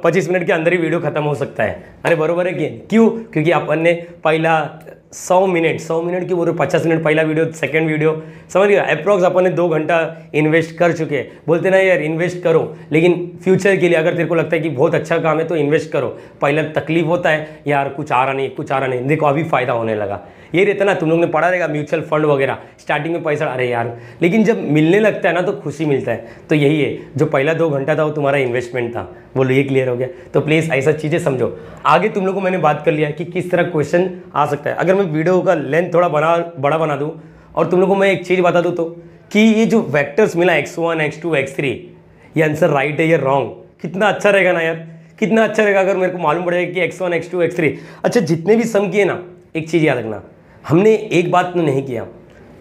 25 मिनट के अंदर ही वीडियो खत्म हो सकता है। अरे बरोबर है कि क्यों? क्योंकि अपन ने पहला 100 मिनट की बोल रहे 50 मिनट पहला वीडियो, सेकंड वीडियो, समझ गया? अप्रॉक्स अपन ने 2 घंटा इन्वेस्ट कर चुके हैं। बोलते ना यार इन्वेस्ट करो, लेकिन फ्यूचर के लिए अगर तेरे को लगता है कि बहुत अच्छा काम है तो इन्वेस्ट करो। पहला तकलीफ होता है यार, कुछ आ रहा नहीं, देखो अभी फ़ायदा होने लगा। ये रहता ना, तुम लोग ने पढ़ा रहेगा म्यूचुअल फंड वगैरह, स्टार्टिंग में पैसा अरे यार, लेकिन जब मिलने लगता है ना तो खुशी मिलता है। तो यही है, जो पहला 2 घंटा था वो तुम्हारा इन्वेस्टमेंट था। बोलो ये क्लियर हो गया? तो प्लीज़ ऐसा चीज़ें समझो। आगे तुम लोग को मैंने बात कर लिया कि किस तरह क्वेश्चन आ सकता है। अगर मैं वीडियो का लेंथ थोड़ा बड़ा बना दूँ और तुम लोग को मैं एक चीज़ बता दूँ तो, कि ये जो वैक्टर्स मिला x1 x2 x3, ये आंसर राइट है या रॉन्ग, कितना अच्छा रहेगा ना यार, कितना अच्छा रहेगा अगर मेरे को मालूम पड़ेगा कि x1 x2 x3। अच्छा जितने भी सम किए ना, एक चीज़ याद रखना, हमने एक बात तो नहीं किया,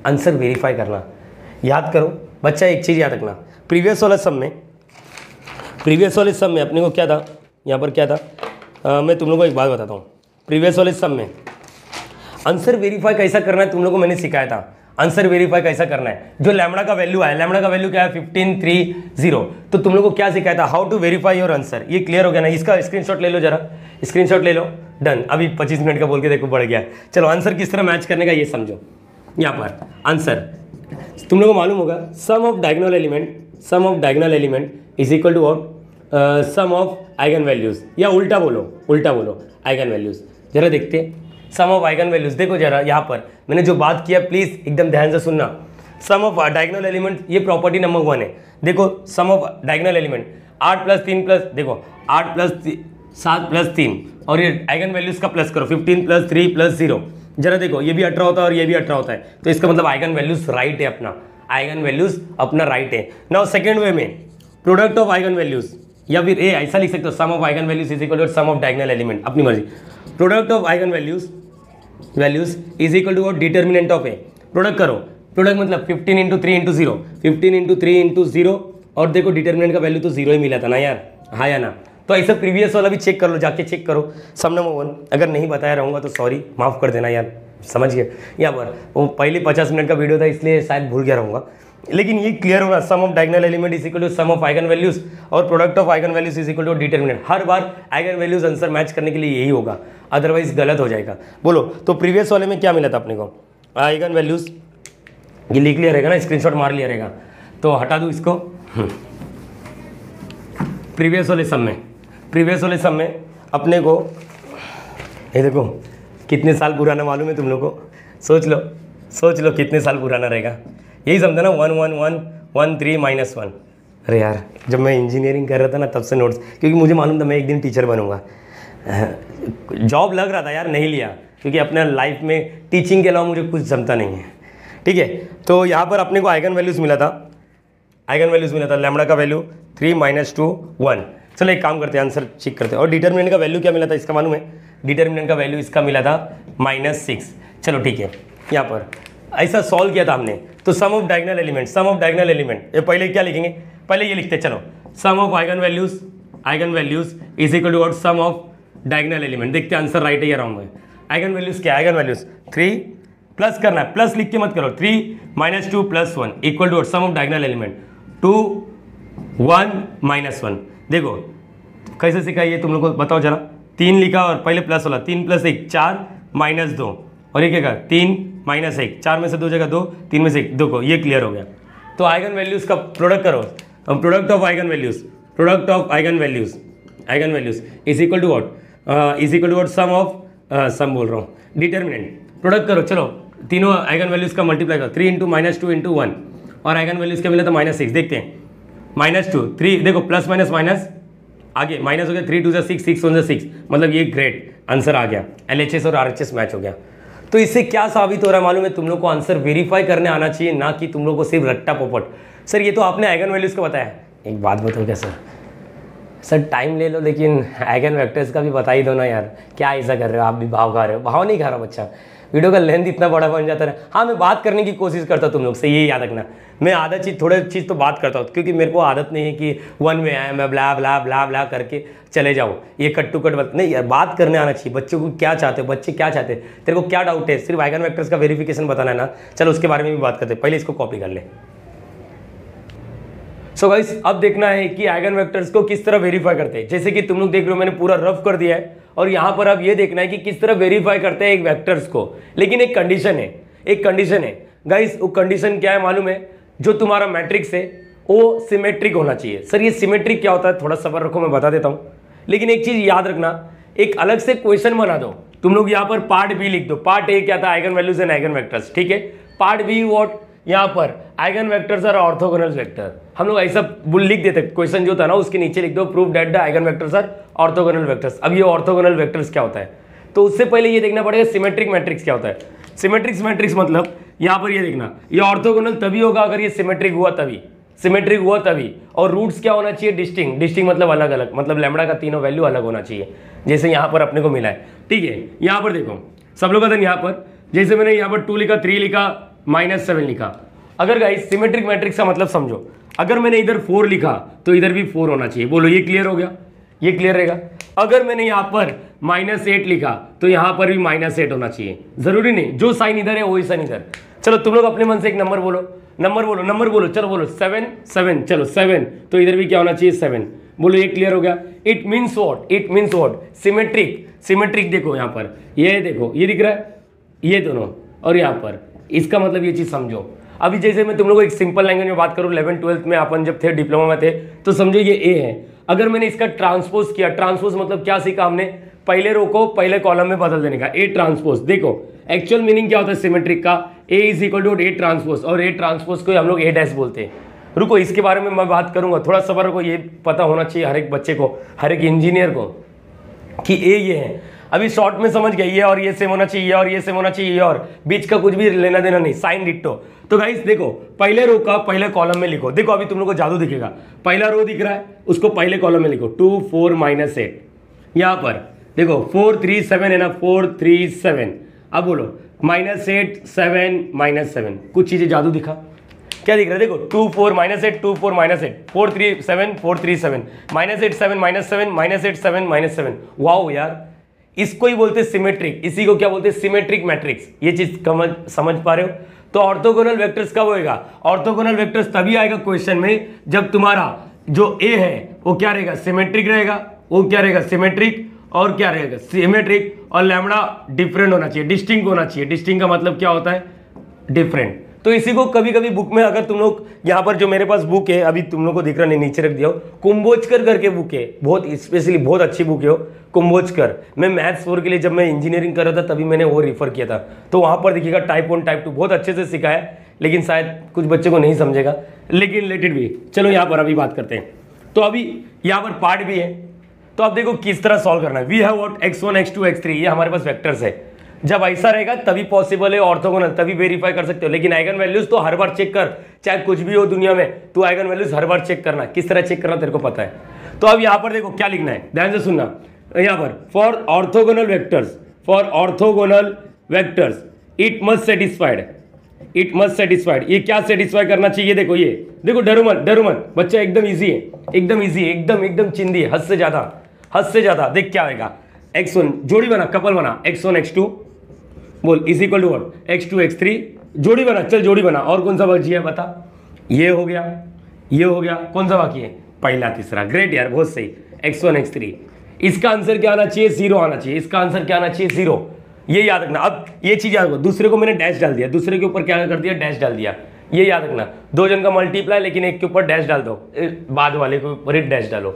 आंसर वेरीफाई करना। याद करो बच्चा, एक चीज़ याद रखना, प्रीवियस वाले सम में अपने को क्या था, यहाँ पर क्या था, मैं तुम लोगों को एक बात बताता हूँ। प्रीवियस वाले सम में आंसर वेरीफाई कैसा करना है तुम लोगों को मैंने सिखाया था। आंसर वेरीफाई कैसा करना है, जो लैम्बडा का वैल्यू आया, लैम्बडा का वैल्यू क्या है 1530, तो तुम लोगों को क्या सिखाया था, how to verify your answer. ये क्लियर हो गया ना? इसका स्क्रीनशॉट ले लो जरा, स्क्रीनशॉट ले लो, डन। अभी 25 मिनट का बोल के देखो बढ़ गया। चलो आंसर किस तरह मैच करने का ये समझो। यहाँ पर आंसर तुम लोगों को मालूम होगा, sum of diagonal element is equal to sum of eigen values, या उल्टा बोलो आइगन वैल्यूज। जरा देखते सम ऑफ आइगन वैल्यूज, देखो जरा यहाँ पर मैंने जो बात किया प्लीज एकदम ध्यान से सुनना। सम ऑफ डायगोनल एलिमेंट, ये प्रॉपर्टी नंबर 1 है। देखो सम ऑफ डायगोनल एलिमेंट 8 + 3 प्लस, देखो 8 + 7 + 3, और ये आइगन वैल्यूज का प्लस करो, 15 + 3 + 0। जरा देखो ये भी 18 होता है और ये भी 18 होता है, तो इसका मतलब आइगन वैल्यूज राइट है, आइगन वैल्यूज अपना राइट है। नाउ सेकेंड वे में प्रोडक्ट ऑफ आइगन वैल्यूज, या फिर ऐसा लिख सकते हो, sum of eigen values is equal to sum of diagonal element, अपनी मर्जी। Product of eigen values is equal to determinant of A. Product करो, प्रोडक्ट मतलब 15 × 3 × 0, 15 × 3 × 0, और देखो डिटर्मिनेंट का वैल्यू तो 0 ही मिला था ना यार, हाँ या ना? तो ऐसा प्रीवियस वाला भी चेक कर लो, जाके चेक करो सम नंबर 1। अगर नहीं बताया रहूँगा तो सॉरी, माफ़ कर देना यार, समझ गए? यहाँ पर वो पहले 50 मिनट का वीडियो था इसलिए शायद भूल गया रहूँगा, लेकिन ये क्लियर होना, sum of diagonal element is equal to sum of eigen values, और product of eigen values is equal to determinant. हर बार आइगन वैल्यूज आंसर मैच करने के लिए यही होगा, अदरवाइज गलत हो जाएगा। बोलो तो प्रीवियस वाले में क्या मिला था अपने को, आइगन वैल्यूज, ये लिख लिया रहेगा ना, स्क्रीनशॉट मार लिया रहेगा, तो हटा दूँ इसको। प्रीवियस वाले सम में अपने को, ये देखो कितने साल पुराना मालूम है तुम लोग को, सोच लो कितने साल पुराना रहेगा। यही समझा ना, 1 1 1 1 3 -1। अरे यार जब मैं इंजीनियरिंग कर रहा था ना तब से नोट्स, क्योंकि मुझे मालूम था मैं एक दिन टीचर बनूंगा। जॉब लग रहा था यार, नहीं लिया क्योंकि अपने लाइफ में टीचिंग के अलावा मुझे कुछ जमता नहीं है, ठीक है? तो यहाँ पर अपने को आइगन वैल्यूज़ मिला था, लैम्बडा का वैल्यू 3 -2 1। चलो एक काम करते हैं, आंसर चेक करते हैं। और डिटर्मिनेंट का वैल्यू क्या मिला था इसका मालूम है? डिटर्मिनेंट का वैल्यू इसका मिला था -6। चलो ठीक है, यहाँ पर ऐसा सॉल्व किया था हमने। तो सम ऑफ डायगोनल एलिमेंट, ये पहले क्या लिखेंगे, पहले ये लिखते हैं, चलो sum of eigen values is equal to sum of diagonal element. देखते हैं आंसर राइट है या रॉन्ग है। आइगन वैल्यूज क्या है, आइगन वैल्यूज 3 प्लस करना है, प्लस लिख के मत करो। 3 - 2 + 1 equal to sum of diagonal element 2 1 - 1। देखो कैसे सिखाई ये तुम लोग को बताओ जरा। 3 लिखा और पहले प्लस वाला, 3 + 1 4 - 2 और ये क्या कहा 3 - 1, 4 में से 2 जगह 2, 3 में से 1। देखो ये क्लियर हो गया। तो आइगन वैल्यूज का प्रोडक्ट करो, product of eigen values, product of eigen values, eigen values is equal to what, is equal to what, sum of sum बोल रहा हूँ, डिटर्मिनेंट। प्रोडक्ट करो, चलो तीनों आइगन वैल्यूज का मल्टीप्लाई करो। 3 × -2 × 1 और आइगन वैल्यूज के मिले तो -6। देखते हैं -2 3, देखो प्लस माइनस माइनस आगे माइनस हो गया, 3 × 2 = 6, 6 × 1 = 6, मतलब ये ग्रेट आंसर आ गया। LHS और RHS मैच हो गया। तो इससे क्या साबित हो रहा है मालूम है, तुम लोग को आंसर वेरीफाई करने आना चाहिए, ना कि तुम लोग को सिर्फ रट्टा पोपट। सर ये तो आपने आइगन वैल्यूज का बताया, एक बात बताओ क्या सर टाइम ले लो, लेकिन आइगन वेक्टर्स का भी बता ही दो ना यार। क्या ऐसा कर रहे हो आप भी, भाव खा रहे हो? भाव नहीं खा रहा बच्चा, वीडियो का लेंथ इतना बड़ा बन जाता है। हाँ मैं बात करने की कोशिश करता हूँ तुम लोग से, ये याद रखना। मैं आधा चीज़ थोड़ा चीज़ तो बात करता हूँ, क्योंकि मेरे को आदत नहीं है कि वन में आया मैं ब्ला ब्ला ब्ला ब्ला करके चले जाऊँ। ये कट टू कट नहीं यार, बात करने आना चाहिए। बच्चों को क्या चाहते हो, बच्चे क्या चाहते हैं, तेरे को क्या डाउट है, सिर्फ आइगन वेक्टर्स का वेरिफिकेशन बताना है ना। चलो उसके बारे में भी बात करते हैं, पहले इसको कॉपी कर ले। सो गाइस अब देखना है कि आइगन वेक्टर्स को किस तरह वेरीफाई करते हैं। जैसे कि तुम लोग देख रहे हो मैंने पूरा रफ कर दिया है, और यहाँ पर अब ये देखना है कि किस तरह वेरीफाई करते हैं एक वेक्टर्स को। लेकिन एक कंडीशन है, एक कंडीशन है गाइस। वो कंडीशन क्या है मालूम है, जो तुम्हारा मैट्रिक्स है वो सिमेट्रिक होना चाहिए। सर ये सिमेट्रिक क्या होता है, थोड़ा सबर रखो मैं बता देता हूँ। लेकिन एक चीज याद रखना, एक अलग से क्वेश्चन बना दो तुम लोग। यहाँ पर पार्ट बी लिख दो। पार्ट ए क्या था, eigen values and eigen vectors, ठीक है। पार्ट बी व्हाट, यहाँ पर eigen vectors are orthogonal vector. हम लोग ऐसा लिख देते, क्वेश्चन जो था ना उसके नीचे लिख दो proof that the eigen vectors are orthogonal vectors. अब ये ऑर्थोगोनल वेक्टर्स क्या होता है, तो उससे पहले ये देखना पड़ेगा सिमेट्रिक मैट्रिक्स क्या होता है। सिमेट्रिक मैट्रिक्स मतलब यहाँ पर ये देखना, ये ऑर्थोगोनल तभी होगा अगर ये सिमेट्रिक हुआ तभी, सिमेट्रिक हुआ तभी। और रूट्स क्या होना चाहिए, डिस्टिंक्ट। डिस्टिंक्ट मतलब अलग अलग, मतलब लैम्बडा का तीनों वैल्यू अलग होना चाहिए, जैसे यहाँ पर अपने को मिला है, ठीक है। यहाँ पर देखो सब लोग का यहाँ पर जैसे मैंने यहाँ पर 2 लिखा, 3 लिखा, -7 लिखा। अगर गाइस सिमेट्रिक मैट्रिक्स का मतलब समझो, अगर मैंने इधर 4 लिखा तो इधर भी 4 होना चाहिए। बोलो ये क्लियर हो गया, ये क्लियर रहेगा। अगर मैंने यहाँ पर -8 लिखा तो यहाँ पर भी -8 होना चाहिए। जरूरी नहीं जो साइन इधर है वही साइन इधर। चलो तुम लोग अपने मन से एक नंबर बोलो, नंबर बोलो, नंबर बोलो, चलो बोलो 7 7, चलो 7, तो इधर भी क्या होना चाहिए 7। बोलो ये क्लियर हो गया। It means what, it means what, symmetric. Symmetric देखो यहाँ पर, ये देखो ये दिख रहा है, ये दोनों, और यहाँ पर, इसका मतलब ये चीज समझो। अभी जैसे मैं तुम लोगों को एक सिंपल लैंग्वेज में बात करूँ, 11th 12th में अपन जब थे डिप्लोमा में थे, तो समझो ये ए है। अगर मैंने इसका ट्रांसपोज किया, ट्रांसपोज मतलब क्या सीखा हमने, पहले रो को पहले कॉलम में बदल देने का, ए ट्रांसपोज। देखो एक्चुअल मीनिंग क्या होता है सिमेट्रिक का, A is equal to A transpose, और ए ट्रांसपोज को हम लोग ए डैश बोलते हैं। रुको इसके बारे में मैं बात करूंगा, थोड़ा सबर को, ये पता होना चाहिए हर एक बच्चे को, हर एक इंजीनियर को, कि ए ये है। अभी शॉर्ट में समझ गए, ये और ये सेम होना चाहिए, और ये सेम होना चाहिए, और बीच का कुछ भी लेना देना नहीं, साइन डिट्टो। तो गाइस देखो पहले रो का पहले कॉलम में लिखो। देखो अभी तुम लोग को जादू दिखेगा, पहला रो दिख रहा है उसको पहले कॉलम में लिखो, 2 4 -8। यहाँ पर देखो 4 3 7 है ना, 4 3 7। अब बोलो -8 7 -7, कुछ चीजें जादू दिखा, क्या दिख रहा है देखो, 2 4 -8 2 4 -8 4 3 7 4 3 7 -8 7 -7 -8 7 -7। वाओ यार, इसको ही बोलते सिमेट्रिक, इसी को क्या बोलते हैं सिमेट्रिक मैट्रिक्स। ये चीज समझ पा रहे हो। तो ऑर्थोगोनल वेक्टर्स कब होएगा, ऑर्थोगोनल वेक्टर्स तभी आएगा क्वेश्चन में जब तुम्हारा जो ए है वो क्या रहेगा, सिमेट्रिक रहेगा। वो क्या रहेगा, सिमेट्रिक, और क्या रहेगा सिमेट्रिक, और लैम्बडा डिफरेंट होना चाहिए, डिस्टिंक्ट होना चाहिए। डिस्टिंक्ट का मतलब क्या होता है, डिफरेंट। तो इसी को कभी कभी बुक में, अगर तुम लोग यहाँ पर जो मेरे पास बुक है अभी तुम लोग को दिख रहा नहीं, नीचे रख दिया हो, कुंभोजकर करके बुक है, बहुत स्पेशली बहुत अच्छी बुक है वो कुंभोजकर। मैं मैथ्स 4 के लिए जब मैं इंजीनियरिंग कर रहा था तभी मैंने वो रेफर किया था, तो वहाँ पर देखिएगा टाइप 1 टाइप 2 बहुत अच्छे से सिखाया, लेकिन शायद कुछ बच्चे को नहीं समझेगा, लेकिन रिलेटेड भी। चलो यहाँ पर अभी बात करते हैं। तो अभी यहाँ पर पार्ट भी है, तो आप देखो किस तरह सॉल्व करना है। We have what, x1 x2 x3, ये हमारे पास वेक्टर्स है। जब ऐसा रहेगा तभी पॉसिबल है, ऑर्थोगोनल तभी वेरीफाई कर सकते हो। लेकिन आइगन वैल्यूज तो हर बार चेक कर, चाहे कुछ भी हो दुनिया में, तू आइगन वैल्यूज हर बार चेक करना। किस तरह चेक करना तेरे को पता है। तो अब यहाँ पर देखो क्या लिखना है, ध्यान से सुनना। यहाँ पर for orthogonal vectors, for orthogonal vectors it must satisfied, it must satisfied. ये क्या सेटिस्फाई करना चाहिए, देखो ये देखो, डरो मत डरो मत बच्चा, एकदम ईजी है, एकदम ईजी है, एकदम एकदम चिंदी है, हद से ज्यादा, हद से ज्यादा। देख क्या आएगा, x1 जोड़ी बना, कपल बना, x1 x2 बोल is equal to what, x2 x3, जोड़ी बना, चल जोड़ी बना। और कौन सा बची है बता, ये हो गया, ये हो गया, कौन सा बाकी है, पहला तीसरा। ग्रेट यार, बहुत सही, x1 x3। इसका आंसर क्या आना चाहिए, 0 आना चाहिए। इसका आंसर क्या आना चाहिए, 0। ये याद रखना। अब ये चीज याद रखो, दूसरे को मैंने डैश डाल दिया, दूसरे के ऊपर क्या कर दिया, डैश डाल दिया। ये याद रखना, दो जन का मल्टीप्लाई, लेकिन एक के ऊपर डैश डाल दो, बाद वाले के ऊपर ही डैश डालो।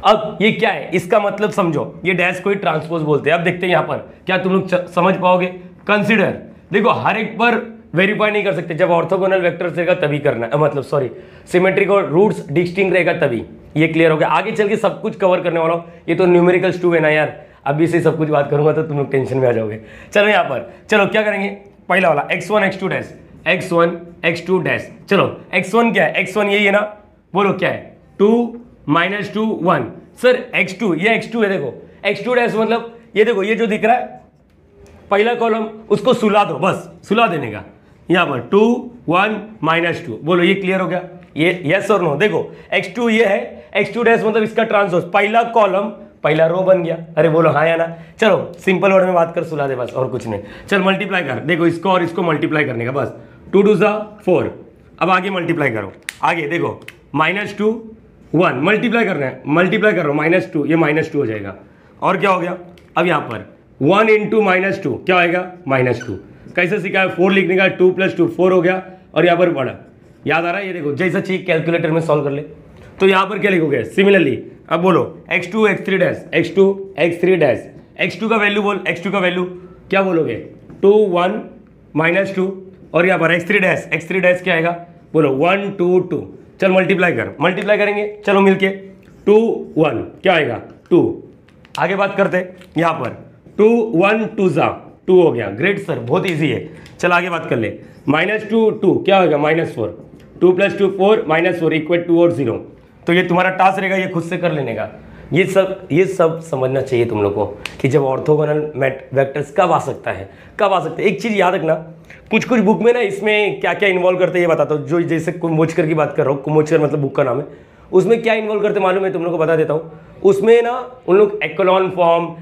अब ये क्या है, इसका मतलब समझो, ये डैश को ही ट्रांसपोज बोलते हैं। अब देखते हैं यहाँ पर क्या तुम लोग समझ पाओगे। कंसिडर, देखो हर एक पर वेरीफाई नहीं कर सकते, जब ऑर्थोगोनल वेक्टर्स रहेगा तभी करना है, मतलब सॉरी सिमेट्रिक और रूट्स डिस्टिंक्ट रहेगा तभी। ये क्लियर हो गया। आगे चल के सब कुछ कवर करने वाला हूँ। ये तो न्यूमेरिकल्स 2 है ना यार, अभी से सब कुछ बात करूंगा तो तुम लोग टेंशन में आ जाओगे। चलो यहाँ पर, चलो क्या करेंगे, पहला वाला x1 x2 dash, x1 x2 dash. चलो x1 क्या है, x1 यही है ना, बोलो क्या है, 2 -2 1। सर x2, ये x2 है, देखो x2 डैश मतलब ये देखो, ये जो दिख रहा है पहला कॉलम, उसको सुला दो, बस सुला देने का। यहाँ पर 2 1 -2, बोलो ये क्लियर हो गया। ये यस और नो, देखो x2 ये है, x2 डैश मतलब इसका ट्रांसपोज, पहला कॉलम पहला रो बन गया। अरे बोलो हाँ या ना। चलो सिंपल वर्ड में बात कर, सुला दे बस, और कुछ नहीं। चल मल्टीप्लाई कर, देखो इसको और इसको मल्टीप्लाई करने का, बस 2 2 4। अब आगे मल्टीप्लाई करो, आगे देखो -2 1 मल्टीप्लाई करना है, मल्टीप्लाई करो -2, ये -2 हो जाएगा। और क्या हो गया, अब यहाँ पर 1 × -2 क्या होएगा, -2। कैसे सिखाया, 4 लिखने का, 2 + 2 4 हो गया। और यहाँ पर बड़ा याद आ रहा है, ये देखो जैसा चीज कैलकुलेटर में सॉल्व कर ले। तो यहाँ पर क्या लिखोगे, सिमिलरली अब बोलो x2 x3 dash, x2 x3 dash, x2 का वैल्यू बोल, x2 का वैल्यू क्या बोलोगे, 2 1 -2। और यहाँ पर x3 डैश क्या आएगा, बोलो 1 2 2। चल मल्टीप्लाई कर, मल्टीप्लाई करेंगे, चलो मिलके 2 1 क्या आएगा, 2। आगे बात करते, यहाँ पर 2 1 2 2 हो गया। ग्रेट सर, बहुत ईजी है। चल आगे बात कर ले, -2 2 क्या होगा, -4, 2 + 2 4 -4 = 2 और 0। तो ये तुम्हारा टास्क रहेगा, ये खुद से कर लेने का। ये सब समझना चाहिए तुम लोग को कि जब ऑर्थोगोनल वेक्टर्स कब आ सकता है, कब आ सकता है। एक चीज़ याद रखना, कुछ बुक में ना इसमें क्या क्या इन्वॉल्व करते हैं ये बताता हूँ। जो जैसे कुमोचकर की बात कर रहा हूँ, कुमोचकर मतलब बुक का नाम है, उसमें क्या इन्वॉल्व करते मालूम है, तुम लोग को बता देता हूँ। उसमें ना उन लोग echelon form,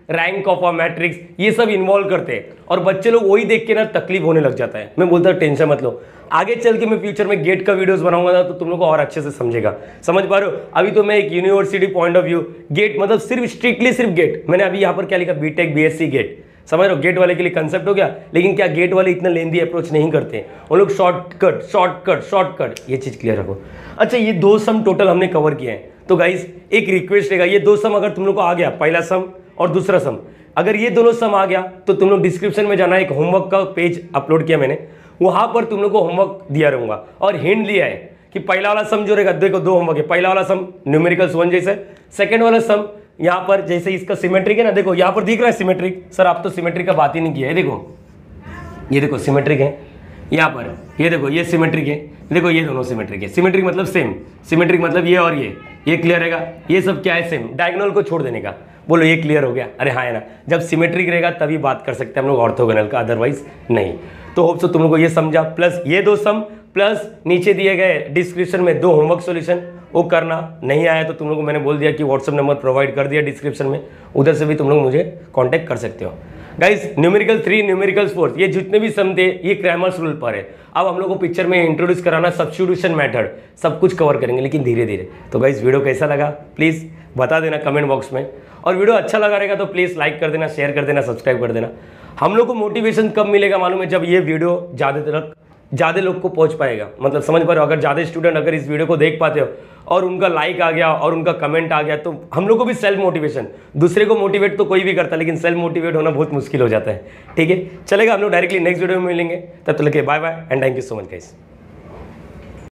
rank of a matrix, ये सब इन्वॉल्व करते हैं। और बच्चे लोग वही देख के ना तकलीफ होने लग जाता है। मैं बोलता हूँ टेंशन मत लो, आगे चल के मैं फ्यूचर में गेट का वीडियोस बनाऊंगा ना, तो तुम लोग को और अच्छे से समझेगा, समझ पा रहे हो। अभी तो मैं एक university point of view, get मतलब सिर्फ स्ट्रिक्टली सिर्फ गेट, मैंने अभी यहाँ पर क्या लिखा, बीटेक बीएससी गेट, समझ रहे हो। गेट वाले के लिए कंसेप्ट हो गया, लेकिन क्या गेट वाले इतना लेंदी अप्रोच नहीं करते, वो लोग शॉर्टकट। ये चीज क्लियर रखो। अच्छा, ये 2 सम टोटल हमने कवर किए हैं। तो गाइस एक रिक्वेस्ट रहेगा, ये 2 सम अगर तुम लोग को आ गया, पहला सम और दूसरा सम, अगर ये दोनों सम आ गया तो तुम लोग डिस्क्रिप्शन में जाना, एक होमवर्क का पेज अपलोड किया मैंने, वहां पर तुम लोग को होमवर्क दिया रहूंगा। और हिंट लिया है कि पहला वाला सम जो रहेगा, देखो 2 होमवर्क है। पहला वाला सम न्यूमेरिकल्स 1 जैसे, सेकंड वाला सम यहाँ पर जैसे इसका सिमेट्रिक है ना, देखो यहाँ पर दिख रहा है सिमेट्रिक। सर आप तो सिमेट्रिक का बात ही नहीं किया है, देखो ये देखो सिमेट्रिक है यहाँ पर, ये देखो ये सिमेट्रिक है, देखो ये दोनों सिमेट्रिक है। सिमेट्रिक मतलब सेम, सिमेट्रिक मतलब ये और ये क्लियर रहेगा। ये सब क्या है, सेम, डायगोनल को छोड़ देने का। बोलो ये क्लियर हो गया, अरे हाँ है ना। जब सिमेट्रिक रहेगा तभी बात कर सकते हैं हम लोग ऑर्थोगोनल का, अदरवाइज नहीं। तो होप सो तुम लोग को ये समझा, प्लस ये 2 सम, प्लस नीचे दिए गए डिस्क्रिप्शन में 2 होमवर्क सॉल्यूशन, वो करना। नहीं आया तो तुम लोग को मैंने बोल दिया कि व्हाट्सएप नंबर प्रोवाइड कर दिया डिस्क्रिप्शन में, उधर से भी तुम लोग मुझे कांटेक्ट कर सकते हो। गाइस न्यूमेरिकल 3, न्यूमेरिकल 4, ये जितने भी सम थे ये क्रैमर्स रूल पर है। अब हम लोग को पिक्चर में इंट्रोड्यूस कराना सब्स्टिट्यूशन मेथड, सब कुछ कवर करेंगे लेकिन धीरे धीरे। तो गाइस वीडियो कैसा लगा प्लीज़ बता देना कमेंट बॉक्स में, और वीडियो अच्छा लगा रहेगा तो प्लीज़ लाइक कर देना, शेयर कर देना, सब्सक्राइब कर देना। हम लोग को मोटिवेशन कब मिलेगा मालूम है, जब ये वीडियो ज़्यादा लोग को पहुंच पाएगा। मतलब समझ पा रहे हो, अगर ज़्यादा स्टूडेंट अगर इस वीडियो को देख पाते हो और उनका लाइक आ गया और उनका कमेंट आ गया, तो हम लोग को भी सेल्फ मोटिवेशन, दूसरे को मोटिवेट तो कोई भी करता है लेकिन सेल्फ मोटिवेट होना बहुत मुश्किल हो जाता है। ठीक है, चलेगा, हम लोग डायरेक्टली नेक्स्ट वीडियो में मिलेंगे। तब तक के bye bye and thank you so much guys.